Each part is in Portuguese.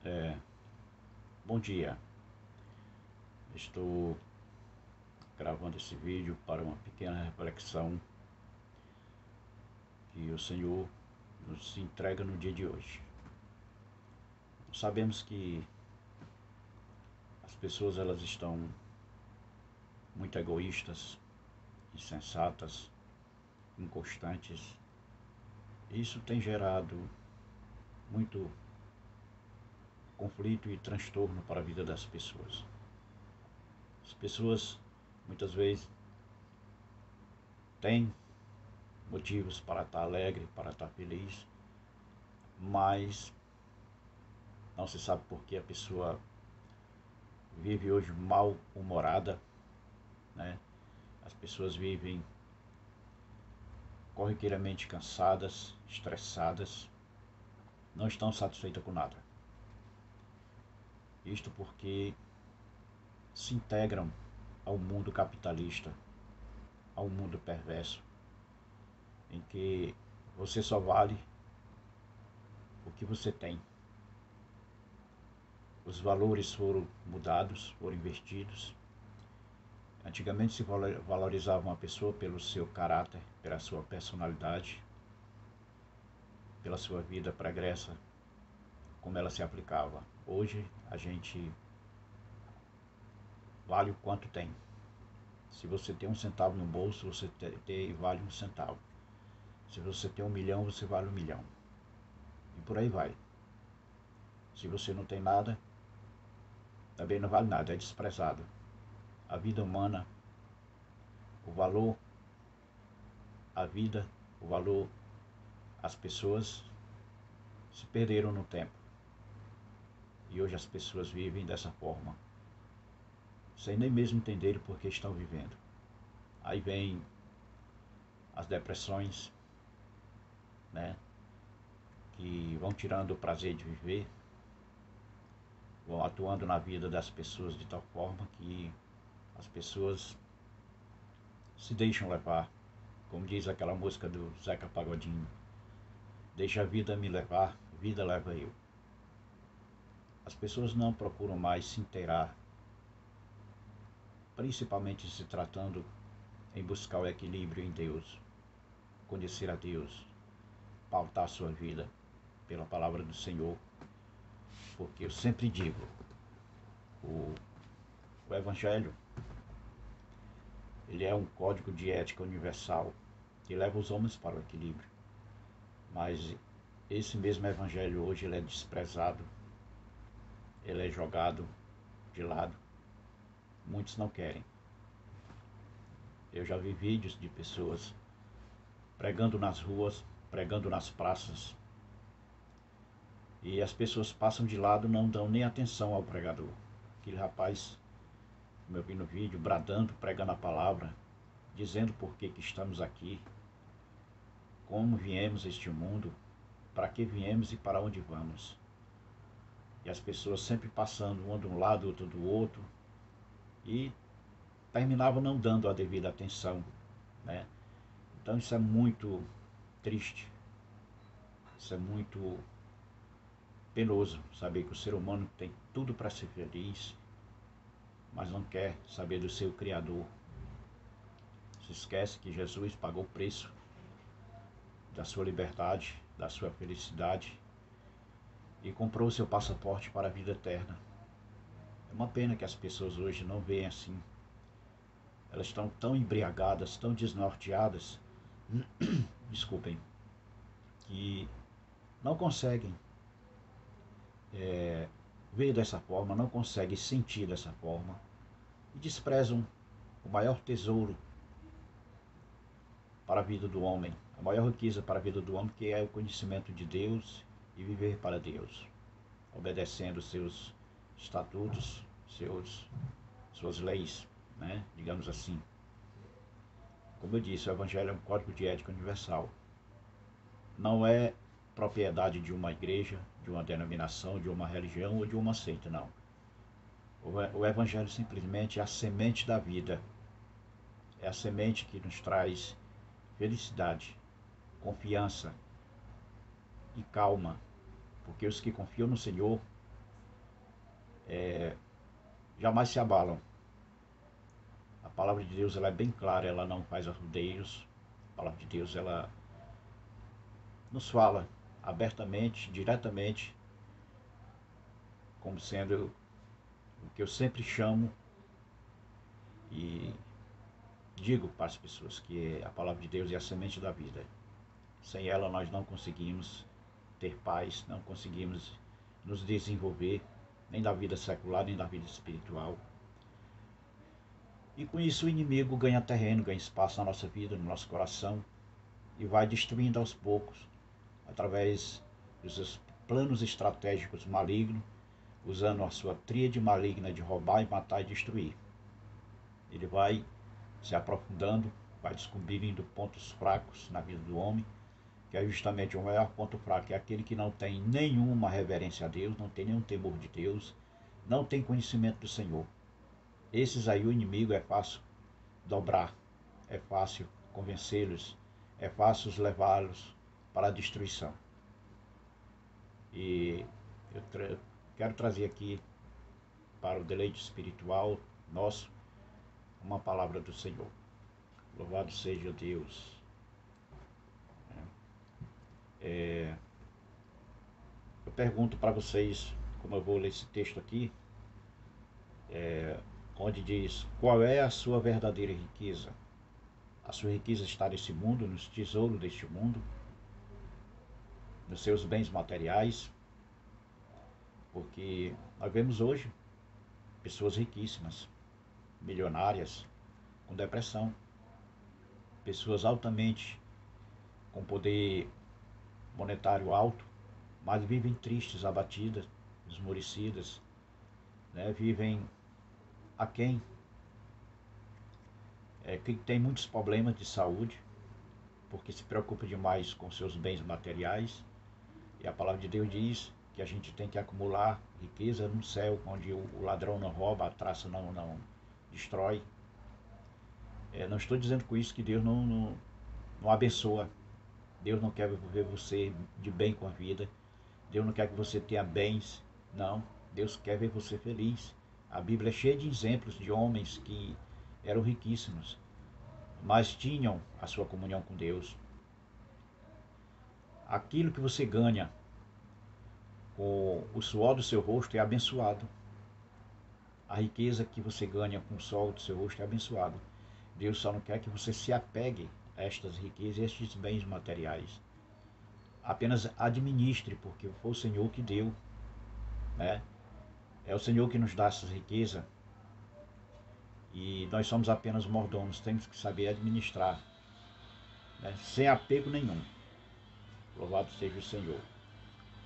É, Bom dia, estou gravando esse vídeo para uma pequena reflexão que o Senhor nos entrega no dia de hoje. Sabemos que as pessoas elas estão muito egoístas, insensatas, inconstantes. Isso tem gerado muito conflito e transtorno para a vida das pessoas. As pessoas muitas vezes têm motivos para estar alegre, para estar feliz, mas não se sabe por que a pessoa vive hoje mal-humorada, né? As pessoas vivem corriqueiramente cansadas, estressadas, não estão satisfeitas com nada. Isto porque se integram ao mundo capitalista, ao mundo perverso, em que você só vale o que você tem. Os valores foram mudados, foram invertidos. Antigamente se valorizava uma pessoa pelo seu caráter, pela sua personalidade, pela sua vida pregressa, como ela se aplicava. Hoje a gente vale o quanto tem. Se você tem 1 centavo no bolso, você vale 1 centavo. Se você tem 1 milhão, você vale 1 milhão. E por aí vai. Se você não tem nada, também não vale nada, é desprezado. A vida humana, o valor, a vida, o valor, as pessoas se perderam no tempo. E hoje as pessoas vivem dessa forma, sem nem mesmo entenderem por que estão vivendo. Aí vem as depressões, né, que vão tirando o prazer de viver, vão atuando na vida das pessoas de tal forma que as pessoas se deixam levar, como diz aquela música do Zeca Pagodinho: deixa a vida me levar, vida leva eu. As pessoas não procuram mais se inteirar, principalmente se tratando em buscar o equilíbrio em Deus, conhecer a Deus, pautar a sua vida pela palavra do Senhor, porque eu sempre digo, o Evangelho, ele é um código de ética universal que leva os homens para o equilíbrio, mas esse mesmo Evangelho hoje ele é desprezado, ele é jogado de lado, muitos não querem. Eu já vi vídeos de pessoas pregando nas ruas, pregando nas praças, e as pessoas passam de lado, não dão nem atenção ao pregador. Aquele rapaz, como eu vi no vídeo, bradando, pregando a palavra, dizendo por que estamos aqui, como viemos a este mundo, para que viemos e para onde vamos. E as pessoas sempre passando, uma de um lado, outra do outro, e terminavam não dando a devida atenção, né? Então isso é muito triste, isso é muito penoso, saber que o ser humano tem tudo para ser feliz, mas não quer saber do seu Criador. Se esquece que Jesus pagou o preço da sua liberdade, da sua felicidade, e comprou o seu passaporte para a vida eterna. É uma pena que as pessoas hoje não veem assim. Elas estão tão embriagadas, tão desnorteadas, desculpem, que não conseguem ver dessa forma, não conseguem sentir dessa forma, e desprezam o maior tesouro para a vida do homem, a maior riqueza para a vida do homem, que é o conhecimento de Deus e viver para Deus, obedecendo seus estatutos, suas leis, né? Digamos assim. Como eu disse, o Evangelho é um código de ética universal. Não é propriedade de uma igreja, de uma denominação, de uma religião ou de uma seita, não. O Evangelho simplesmente é a semente da vida. É a semente que nos traz felicidade, confiança e calma, porque os que confiam no Senhor jamais se abalam. A palavra de Deus ela é bem clara, ela não faz rodeios. A palavra de Deus ela nos fala abertamente, diretamente, como sendo o que eu sempre chamo e digo para as pessoas, que a palavra de Deus é a semente da vida. Sem ela nós não conseguimos ter paz, não conseguimos nos desenvolver, nem da vida secular, nem da vida espiritual. E com isso o inimigo ganha terreno, ganha espaço na nossa vida, no nosso coração, e vai destruindo aos poucos, através dos seus planos estratégicos malignos, usando a sua tríade maligna de roubar, matar e destruir. Ele vai se aprofundando, vai descobrindo pontos fracos na vida do homem, que é justamente o maior ponto fraco, é aquele que não tem nenhuma reverência a Deus, não tem nenhum temor de Deus, não tem conhecimento do Senhor. Esses aí o inimigo é fácil dobrar, é fácil convencê-los, é fácil levá-los para a destruição. E eu quero trazer aqui para o deleite espiritual nosso uma palavra do Senhor. Louvado seja Deus. Eu pergunto para vocês, como eu vou ler esse texto aqui, onde diz: qual é a sua verdadeira riqueza? A sua riqueza está nesse mundo, nos tesouros deste mundo, nos seus bens materiais, porque nós vemos hoje pessoas riquíssimas, milionárias, com depressão, pessoas altamente com poder monetário alto, mas vivem tristes, abatidas, esmorecidas, né? Vivem aquém, que tem muitos problemas de saúde, porque se preocupa demais com seus bens materiais. E a palavra de Deus diz que a gente tem que acumular riqueza no céu, onde o ladrão não rouba, a traça não destrói. Não estou dizendo com isso que Deus não abençoa. Deus não quer ver você de bem com a vida. Deus não quer que você tenha bens. Não, Deus quer ver você feliz. A Bíblia é cheia de exemplos de homens que eram riquíssimos, mas tinham a sua comunhão com Deus. Aquilo que você ganha com o suor do seu rosto é abençoado. A riqueza que você ganha com o suor do seu rosto é abençoado. Deus só não quer que você se apegue a estas riquezas e a estes bens materiais. Apenas administre, porque foi o Senhor que deu, né? É o Senhor que nos dá essa riqueza e nós somos apenas mordomos, temos que saber administrar, né? Sem apego nenhum. Louvado seja o Senhor.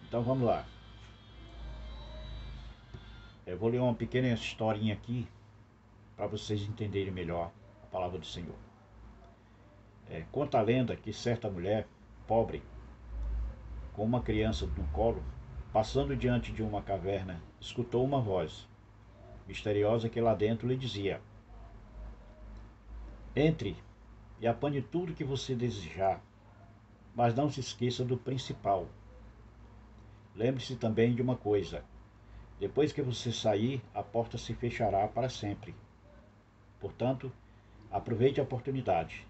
Então vamos lá. Eu vou ler uma pequena historinha aqui para vocês entenderem melhor a palavra do Senhor. Conta a lenda que certa mulher pobre, com uma criança no colo, passando diante de uma caverna, escutou uma voz misteriosa que lá dentro lhe dizia: entre e apanhe tudo que você desejar, mas não se esqueça do principal. Lembre-se também de uma coisa: depois que você sair, a porta se fechará para sempre. Portanto, aproveite a oportunidade,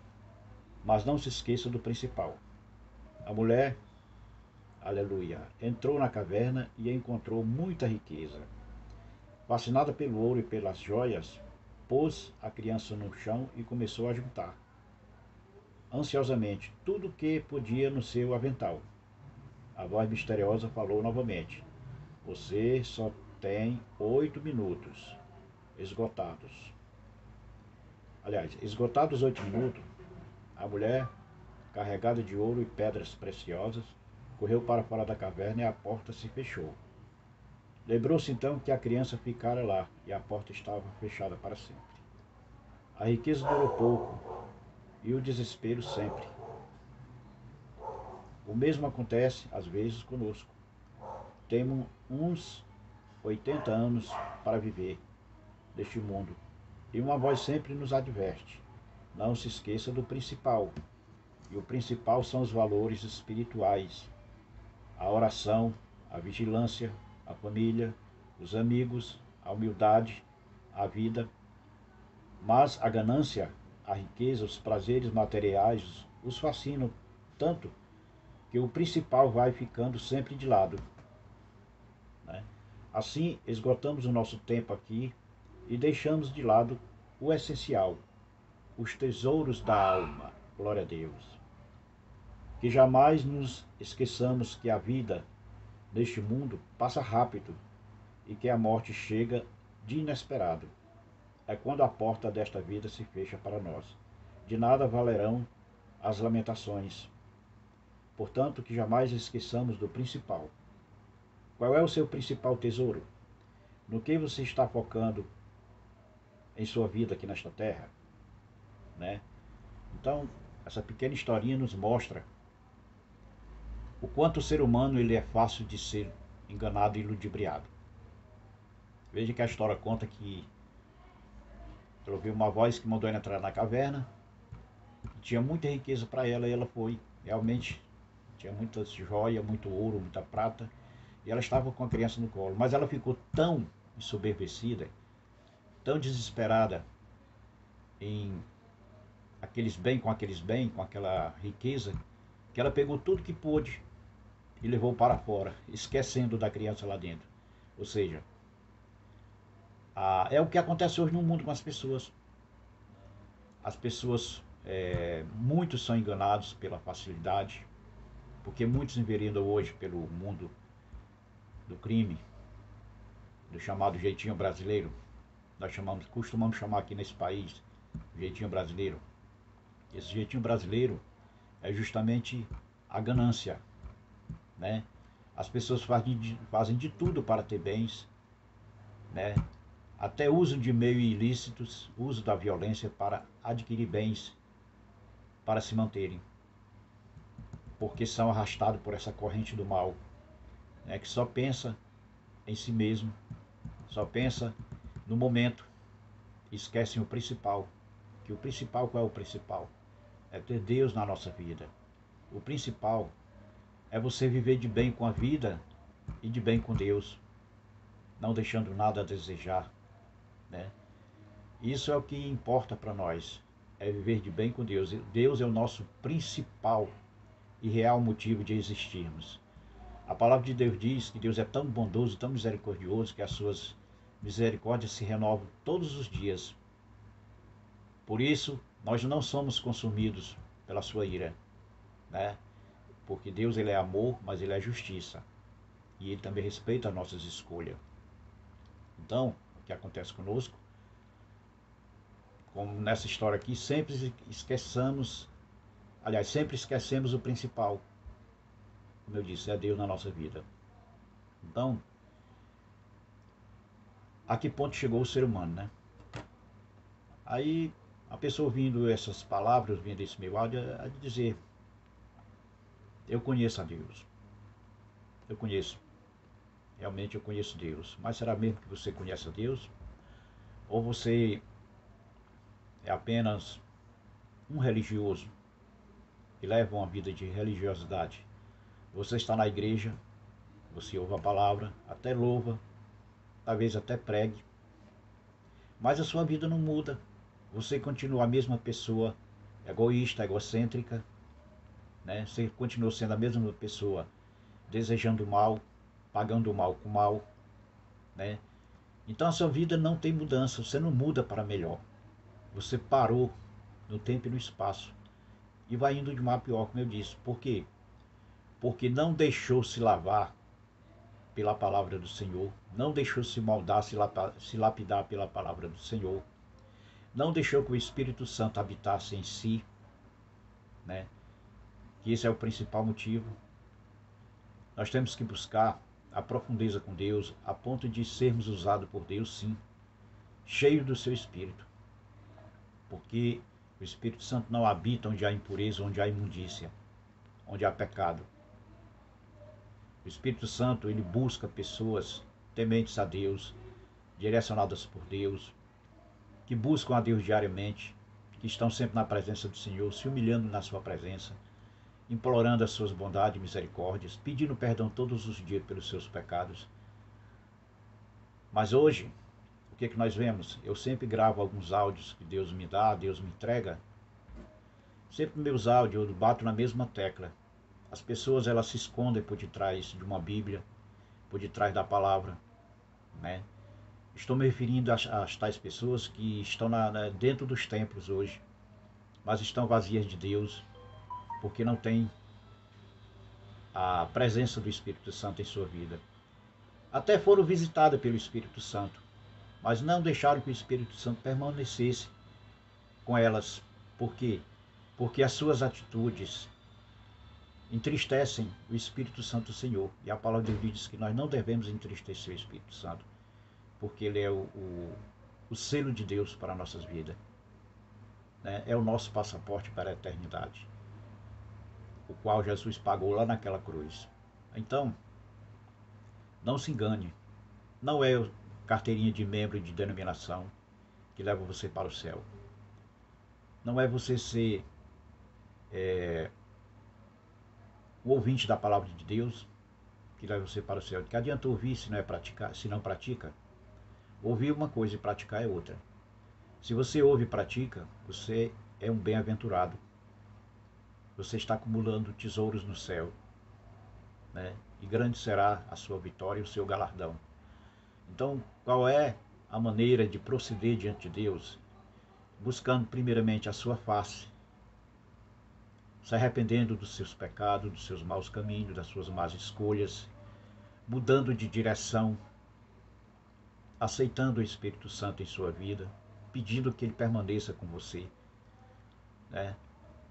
mas não se esqueça do principal. A mulher, aleluia, entrou na caverna e encontrou muita riqueza. Fascinada pelo ouro e pelas joias, pôs a criança no chão e começou a juntar, ansiosamente, tudo o que podia no seu avental. A voz misteriosa falou novamente: você só tem 8 minutos. Esgotados. Aliás, esgotados 8 minutos, a mulher, carregada de ouro e pedras preciosas, correu para fora da caverna e a porta se fechou. Lembrou-se então que a criança ficara lá e a porta estava fechada para sempre. A riqueza durou pouco e o desespero sempre. O mesmo acontece às vezes conosco. Temos uns 80 anos para viver neste mundo e uma voz sempre nos adverte: não se esqueça do principal. E o principal são os valores espirituais, a oração, a vigilância, a família, os amigos, a humildade, a vida, mas a ganância, a riqueza, os prazeres materiais os fascinam tanto que o principal vai ficando sempre de lado, né? Assim, esgotamos o nosso tempo aqui e deixamos de lado o essencial, os tesouros da alma. Glória a Deus. Que jamais nos esqueçamos que a vida neste mundo passa rápido e que a morte chega de inesperado. É quando a porta desta vida se fecha para nós. De nada valerão as lamentações. Portanto, que jamais esqueçamos do principal. Qual é o seu principal tesouro? No que você está focando em sua vida aqui nesta terra, né? Então, essa pequena historinha nos mostra o quanto o ser humano ele é fácil de ser enganado e ludibriado. Veja que a história conta que ela ouviu uma voz que mandou ela entrar na caverna, tinha muita riqueza para ela e ela foi. Realmente tinha muitas joias, muito ouro, muita prata, e ela estava com a criança no colo. Mas ela ficou tão ensoberbecida, tão desesperada em com aqueles bens, com aquela riqueza, que ela pegou tudo que pôde e levou para fora, esquecendo da criança lá dentro. Ou seja, é o que acontece hoje no mundo com as pessoas. As pessoas, muitos são enganados pela facilidade, porque muitos enveredam hoje pelo mundo do crime, do chamado jeitinho brasileiro. Nós costumamos chamar aqui nesse país jeitinho brasileiro. Esse jeitinho brasileiro é justamente a ganância, né? As pessoas fazem de tudo para ter bens, né? Até uso de meios ilícitos, uso da violência para adquirir bens, para se manterem, porque são arrastados por essa corrente do mal, né? Que só pensa em si mesmo, só pensa no momento, esquecem o principal. Que o principal, qual é o principal? É ter Deus na nossa vida. O principal é você viver de bem com a vida e de bem com Deus, não deixando nada a desejar, né? Isso é o que importa para nós, é viver de bem com Deus. Deus é o nosso principal e real motivo de existirmos. A palavra de Deus diz que Deus é tão bondoso, tão misericordioso, que as suas misericórdias se renovam todos os dias. Por isso, nós não somos consumidos pela sua ira, né? Porque Deus ele é amor, mas ele é justiça. E ele também respeita as nossas escolhas. Então, o que acontece conosco, como nessa história aqui, sempre esquecemos o principal. Como eu disse, é Deus na nossa vida. Então, a que ponto chegou o ser humano, né? Aí, a pessoa ouvindo essas palavras, ouvindo esse meu áudio, é de dizer: eu conheço a Deus. Eu conheço. Realmente eu conheço Deus. Mas será mesmo que você conhece a Deus? Ou você é apenas um religioso que leva uma vida de religiosidade? Você está na igreja, você ouve a palavra, até louva, talvez até pregue, mas a sua vida não muda. Você continua a mesma pessoa, egoísta, egocêntrica, né? Você continua sendo a mesma pessoa, desejando o mal, pagando o mal com o mal, né? Então a sua vida não tem mudança, você não muda para melhor. Você parou no tempo e no espaço e vai indo de mal a pior, como eu disse. Por quê? Porque não deixou se lavar pela palavra do Senhor, não deixou se moldar, se lapidar pela palavra do Senhor, não deixou que o Espírito Santo habitasse em si, né? Que esse é o principal motivo. Nós temos que buscar a profundeza com Deus, a ponto de sermos usados por Deus, sim, cheios do seu Espírito. Porque o Espírito Santo não habita onde há impureza, onde há imundícia, onde há pecado. O Espírito Santo, ele busca pessoas tementes a Deus, direcionadas por Deus, que buscam a Deus diariamente, que estão sempre na presença do Senhor, se humilhando na sua presença, implorando as suas bondades e misericórdias, pedindo perdão todos os dias pelos seus pecados. Mas hoje, o que nós vemos? Eu sempre gravo alguns áudios que Deus me dá, Deus me entrega. Sempre meus áudios eu bato na mesma tecla. As pessoas elas se escondem por detrás de uma Bíblia, por detrás da palavra, né? Estou me referindo às tais pessoas que estão dentro dos templos hoje, mas estão vazias de Deus, porque não têm a presença do Espírito Santo em sua vida. Até foram visitadas pelo Espírito Santo, mas não deixaram que o Espírito Santo permanecesse com elas. Por quê? Porque as suas atitudes entristecem o Espírito Santo do Senhor. E a palavra de Deus diz que nós não devemos entristecer o Espírito Santo, porque ele é o selo de Deus para as nossas vidas, né? É o nosso passaporte para a eternidade, o qual Jesus pagou lá naquela cruz. Então, não se engane, não é carteirinha de membro de denominação que leva você para o céu. Não é você ser o ouvinte da palavra de Deus que leva você para o céu. De que adianta ouvir se não é praticar, se não pratica? Ouvir uma coisa e praticar é outra. Se você ouve e pratica, você é um bem-aventurado. Você está acumulando tesouros no céu, né? E grande será a sua vitória e o seu galardão. Então, qual é a maneira de proceder diante de Deus? Buscando primeiramente a sua face, se arrependendo dos seus pecados, dos seus maus caminhos, das suas más escolhas, mudando de direção, aceitando o Espírito Santo em sua vida, pedindo que ele permaneça com você, né?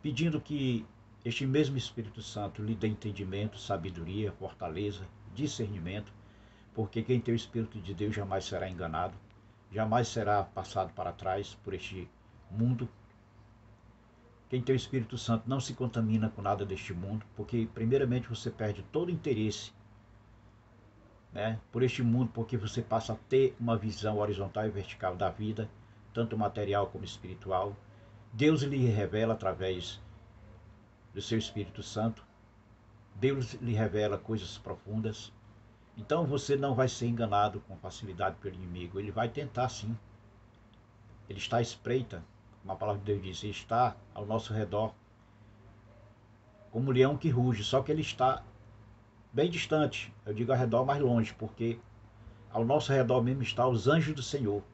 Pedindo que este mesmo Espírito Santo lhe dê entendimento, sabedoria, fortaleza, discernimento, porque quem tem o Espírito de Deus jamais será enganado, jamais será passado para trás por este mundo. Quem tem o Espírito Santo não se contamina com nada deste mundo, porque primeiramente você perde todo o interesse, né, por este mundo, porque você passa a ter uma visão horizontal e vertical da vida, tanto material como espiritual. Deus lhe revela através do seu Espírito Santo, Deus lhe revela coisas profundas. Então você não vai ser enganado com facilidade pelo inimigo. Ele vai tentar sim. Ele está à espreita, como a palavra de Deus diz, ele está ao nosso redor, como um leão que ruge, só que ele está bem distante. Eu digo ao redor, mais longe, porque ao nosso redor mesmo estão os anjos do Senhor,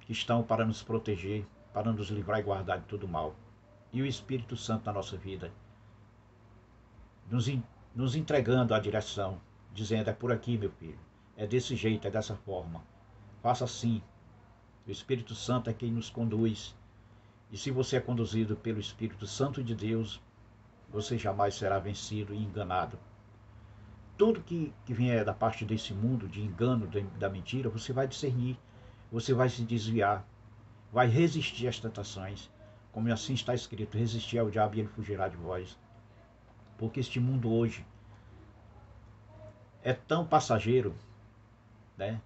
que estão para nos proteger, para nos livrar e guardar de todo mal. E o Espírito Santo na nossa vida, nos entregando a direção, dizendo: é por aqui, meu filho, é desse jeito, é dessa forma, faça assim. O Espírito Santo é quem nos conduz. E se você é conduzido pelo Espírito Santo de Deus, você jamais será vencido e enganado. Tudo que vier da parte desse mundo, de engano, da mentira, você vai discernir, você vai se desviar, vai resistir às tentações, como assim está escrito: resistir ao diabo e ele fugirá de vós. Porque este mundo hoje é tão passageiro, né?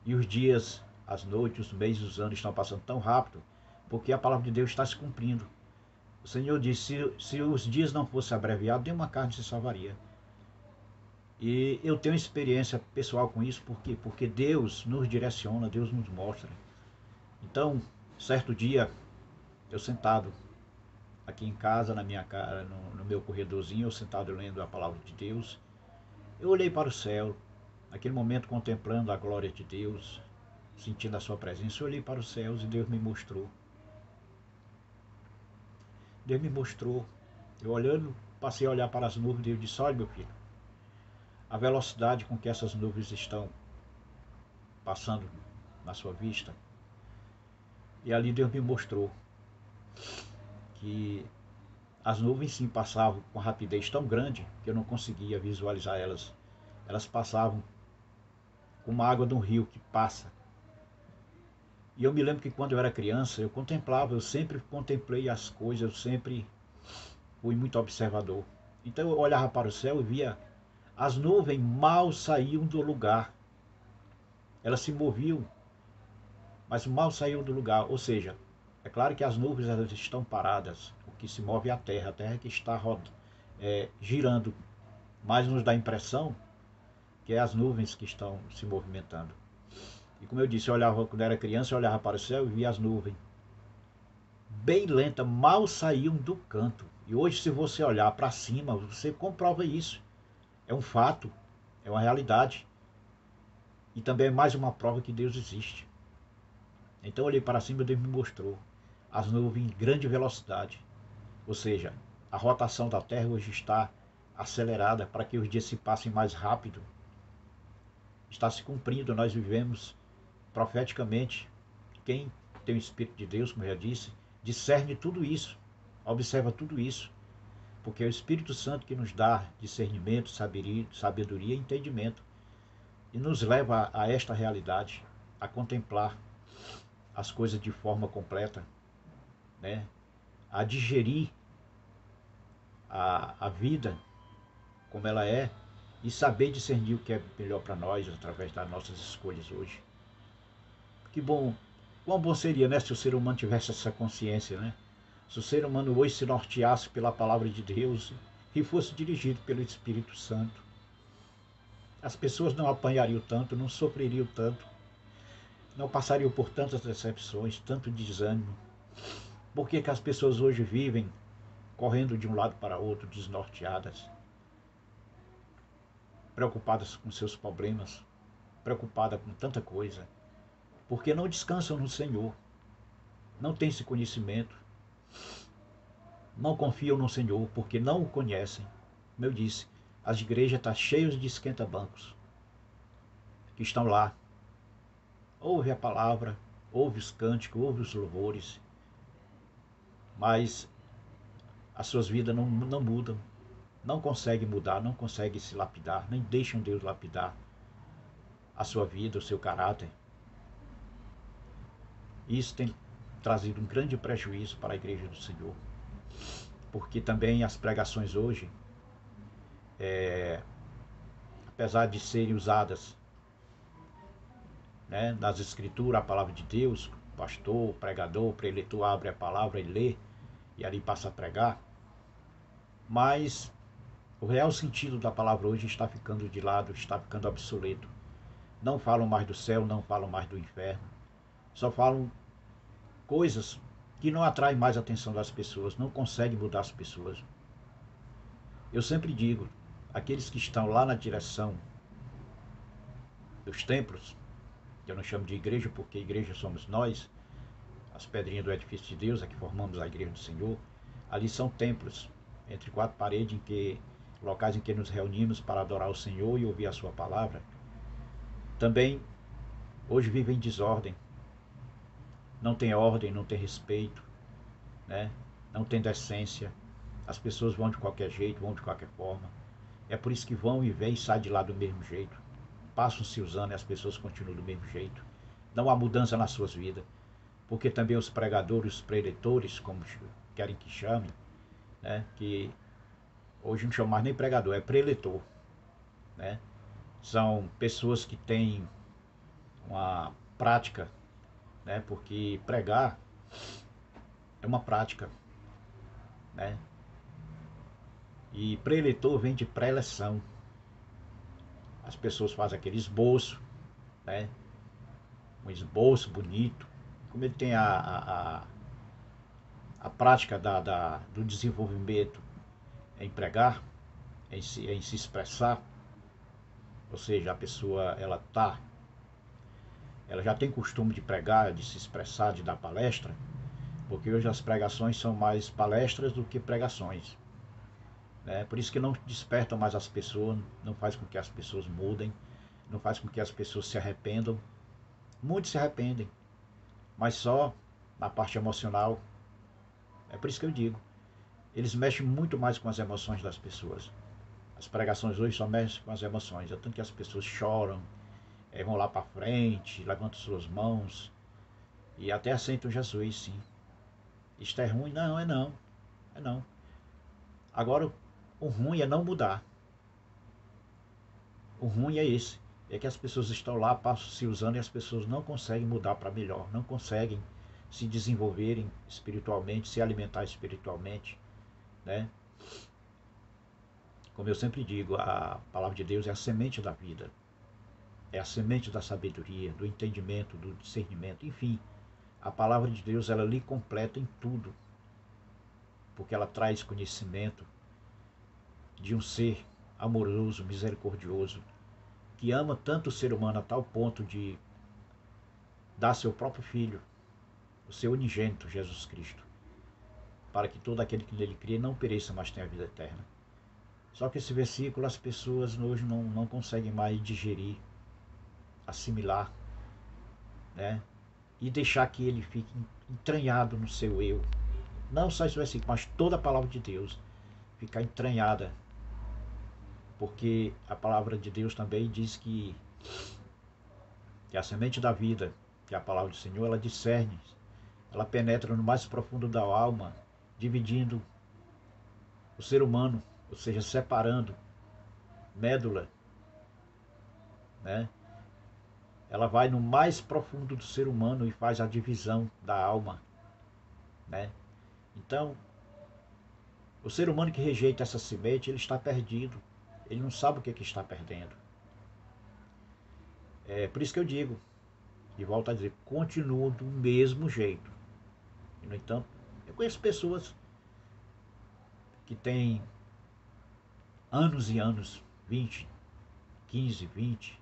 E os dias, as noites, os meses, os anos estão passando tão rápido, porque a palavra de Deus está se cumprindo. O Senhor disse: se os dias não fossem abreviados, nenhuma carne se salvaria. E eu tenho experiência pessoal com isso, por quê? Porque Deus nos direciona, Deus nos mostra. Então, certo dia, eu sentado aqui em casa, no meu corredorzinho, eu sentado lendo a palavra de Deus, eu olhei para o céu, naquele momento contemplando a glória de Deus, sentindo a sua presença. Eu olhei para os céus e Deus me mostrou. Deus me mostrou. Eu olhando, passei a olhar para as nuvens e Deus disse: olha, meu filho, a velocidade com que essas nuvens estão passando na sua vista. E ali Deus me mostrou que as nuvens sim passavam com rapidez tão grande que eu não conseguia visualizar elas. Elas passavam como a água de um rio que passa. E eu me lembro que quando eu era criança, eu contemplava, eu sempre contemplei as coisas, eu sempre fui muito observador. Então eu olhava para o céu e via as nuvens mal saíam do lugar. Elas se moviam, mas mal saíam do lugar. Ou seja, é claro que as nuvens elas estão paradas. O que se move é a terra que está girando. Mas nos dá a impressão que é as nuvens que estão se movimentando. E como eu disse, eu olhava, quando era criança, eu olhava para o céu e via as nuvens. Bem lenta, mal saíam do canto. E hoje, se você olhar para cima, você comprova isso. É um fato, é uma realidade. E também é mais uma prova que Deus existe. Então eu olhei para cima e Deus me mostrou as nuvens em grande velocidade. Ou seja, a rotação da Terra hoje está acelerada para que os dias se passem mais rápido. Está se cumprindo, nós vivemos profeticamente. Quem tem o Espírito de Deus, como eu já disse, discerne tudo isso, observa tudo isso, porque é o Espírito Santo que nos dá discernimento, sabedoria e entendimento, e nos leva a esta realidade, a contemplar as coisas de forma completa, né? A digerir a vida como ela é e saber discernir o que é melhor para nós através das nossas escolhas hoje. Que bom, quão bom seria, né, se o ser humano tivesse essa consciência, né? Se o ser humano hoje se norteasse pela palavra de Deus e fosse dirigido pelo Espírito Santo, as pessoas não apanhariam tanto, não sofreriam tanto, não passariam por tantas decepções, tanto desânimo. Por que que as pessoas hoje vivem correndo de um lado para outro, desnorteadas, preocupadas com seus problemas, preocupadas com tanta coisa? Porque não descansam no Senhor, não têm esse conhecimento, não confiam no Senhor porque não o conhecem. Como eu disse, as igrejas estão cheias de esquenta-bancos que estão lá. Ouve a palavra, ouve os cânticos, ouve os louvores, mas as suas vidas não mudam, não conseguem mudar, não conseguem se lapidar, nem deixam Deus lapidar a sua vida, o seu caráter. Isso tem trazido um grande prejuízo para a igreja do Senhor, porque também as pregações hoje, apesar de serem usadas, né, nas escrituras, a palavra de Deus, pastor, pregador, preletor abre a palavra e lê, e ali passa a pregar, mas o real sentido da palavra hoje está ficando de lado, está ficando obsoleto. Não falam mais do céu, não falam mais do inferno, só falam coisas que não atraem mais a atenção das pessoas, não conseguem mudar as pessoas. Eu sempre digo, aqueles que estão lá na direção dos templos, que eu não chamo de igreja porque igreja somos nós, as pedrinhas do edifício de Deus, é que formamos a igreja do Senhor, ali são templos, entre quatro paredes, locais em que nos reunimos para adorar o Senhor e ouvir a sua palavra. Também hoje vivem em desordem, não tem ordem, não tem respeito, né? Não tem decência, as pessoas vão de qualquer jeito, vão de qualquer forma. É por isso que vão e vêm e saem de lá do mesmo jeito. Passam-se os anos e as pessoas continuam do mesmo jeito. Não há mudança nas suas vidas. Porque também os pregadores, os preletores, como querem que chamem, né? Que hoje não chamam mais nem pregador, é preletor, né? São pessoas que têm uma prática, né? Porque pregar é uma prática, né? E preletor vem de preleção. As pessoas fazem aquele esboço, né? Um esboço bonito. Como ele tem a prática do desenvolvimento em pregar, em se expressar, ou seja, a pessoa ela já tem costume de pregar, de se expressar, de dar palestra, porque hoje as pregações são mais palestras do que pregações, né? Por isso que não despertam mais as pessoas, não faz com que as pessoas mudem, não faz com que as pessoas se arrependam. Muitos se arrependem, mas só na parte emocional. É por isso que eu digo, eles mexem muito mais com as emoções das pessoas. As pregações hoje só mexem com as emoções, é tanto que as pessoas choram, vão lá para frente, levantam suas mãos e até aceitam Jesus, sim. Isto é ruim? Não, é não. É não. Agora, o ruim é não mudar. O ruim é esse. É que as pessoas estão lá, passam se usando e as pessoas não conseguem mudar para melhor. Não conseguem se desenvolverem espiritualmente, se alimentar espiritualmente, né? Como eu sempre digo, a palavra de Deus é a semente da vida. é a semente da sabedoria, do entendimento, do discernimento, enfim. A palavra de Deus, ela lhe completa em tudo, porque ela traz conhecimento de um ser amoroso, misericordioso, que ama tanto o ser humano a tal ponto de dar seu próprio filho, o seu unigênito, Jesus Cristo, para que todo aquele que nele crê não pereça, mas tenha a vida eterna. Só que esse versículo as pessoas hoje não conseguem mais digerir, assimilar, né? E deixar que ele fique entranhado no seu eu. Não só esse versículo, mas toda a palavra de Deus ficar entranhada, porque a palavra de Deus também diz que a semente da vida, que é a palavra do Senhor, ela discerne, ela penetra no mais profundo da alma, dividindo o ser humano, ou seja, separando médula, né? Ela vai no mais profundo do ser humano e faz a divisão da alma, né? Então, o ser humano que rejeita essa semente, ele está perdido. Ele não sabe o que está perdendo. É por isso que eu digo, e volto a dizer, continua do mesmo jeito. E, no entanto, eu conheço pessoas que têm anos e anos, 20, 15, 20.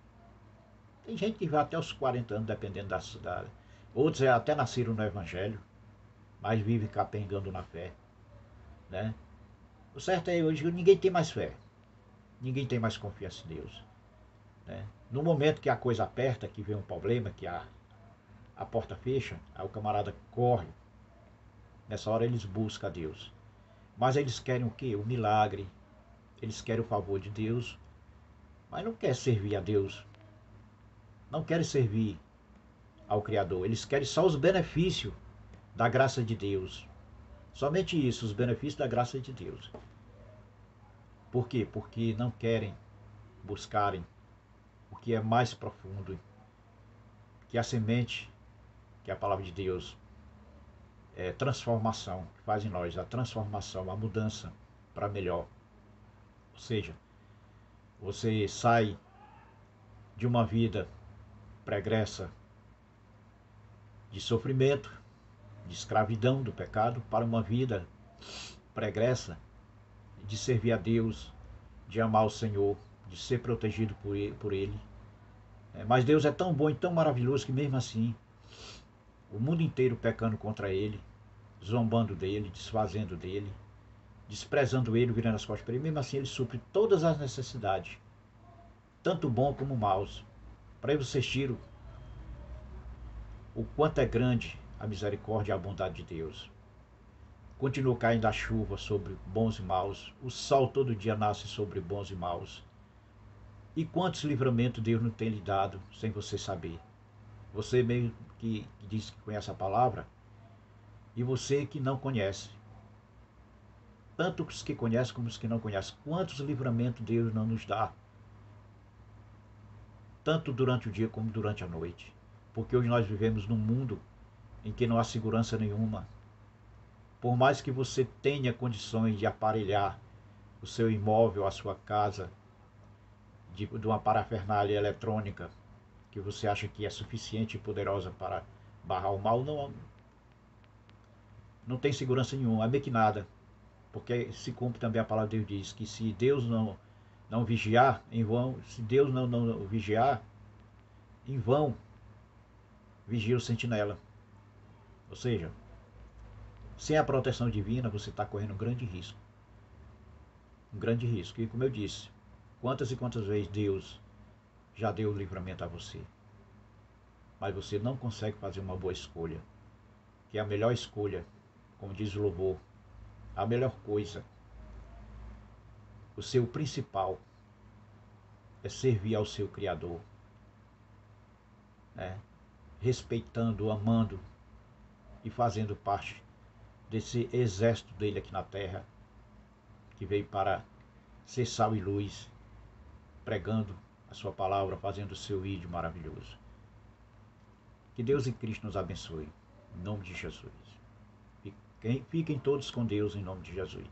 Tem gente que vai até os 40 anos, dependendo da cidade. Outros até nasceram no Evangelho, mas vivem capengando na fé, né? O certo é hoje que ninguém tem mais fé. Ninguém tem mais confiança em Deus, né? No momento que a coisa aperta, que vem um problema, que a porta fecha, aí o camarada corre. Nessa hora eles buscam a Deus. Mas eles querem o quê? O milagre. Eles querem o favor de Deus, mas não querem servir a Deus. Não querem servir ao Criador. Eles querem só os benefícios da graça de Deus. Somente isso, os benefícios da graça de Deus. Por quê? Porque não querem buscarem o que é mais profundo, que a semente, que é a palavra de Deus, é transformação, que faz em nós a transformação, a mudança para melhor. Ou seja, você sai de uma vida pregressa de sofrimento, de escravidão do pecado, para uma vida pregressa de servir a Deus, de amar o Senhor, de ser protegido por Ele. Mas Deus é tão bom e tão maravilhoso que mesmo assim, o mundo inteiro pecando contra Ele, zombando dEle, desfazendo dEle, desprezando Ele, virando as costas para Ele, mesmo assim Ele supre todas as necessidades, tanto bom como maus. Para vocês tiram o quanto é grande a misericórdia e a bondade de Deus. Continua caindo a chuva sobre bons e maus, o sol todo dia nasce sobre bons e maus. E quantos livramentos Deus não tem lhe dado sem você saber? Você meio que diz que conhece a palavra, e você que não conhece. Tanto os que conhecem como os que não conhecem. Quantos livramentos Deus não nos dá? Tanto durante o dia como durante a noite. Porque hoje nós vivemos num mundo em que não há segurança nenhuma. Por mais que você tenha condições de aparelhar o seu imóvel, a sua casa, de uma parafernália eletrônica, que você acha que é suficiente e poderosa para barrar o mal, não tem segurança nenhuma, é meio que nada. Porque se cumpre também a palavra de Deus diz que se Deus não vigiar, em vão, se Deus não vigiar, em vão vigia o sentinela. Ou seja, sem a proteção divina você está correndo um grande risco. Um grande risco. E como eu disse, quantas e quantas vezes Deus já deu o livramento a você, mas você não consegue fazer uma boa escolha, que é a melhor escolha, como diz o louvor, a melhor coisa, o seu principal é servir ao seu Criador, né? Respeitando, amando e fazendo parte desse exército dele aqui na terra, que veio para ser sal e luz, pregando a sua palavra, fazendo o seu ídolo maravilhoso. Que Deus em Cristo nos abençoe, em nome de Jesus. Fiquem todos com Deus, em nome de Jesus.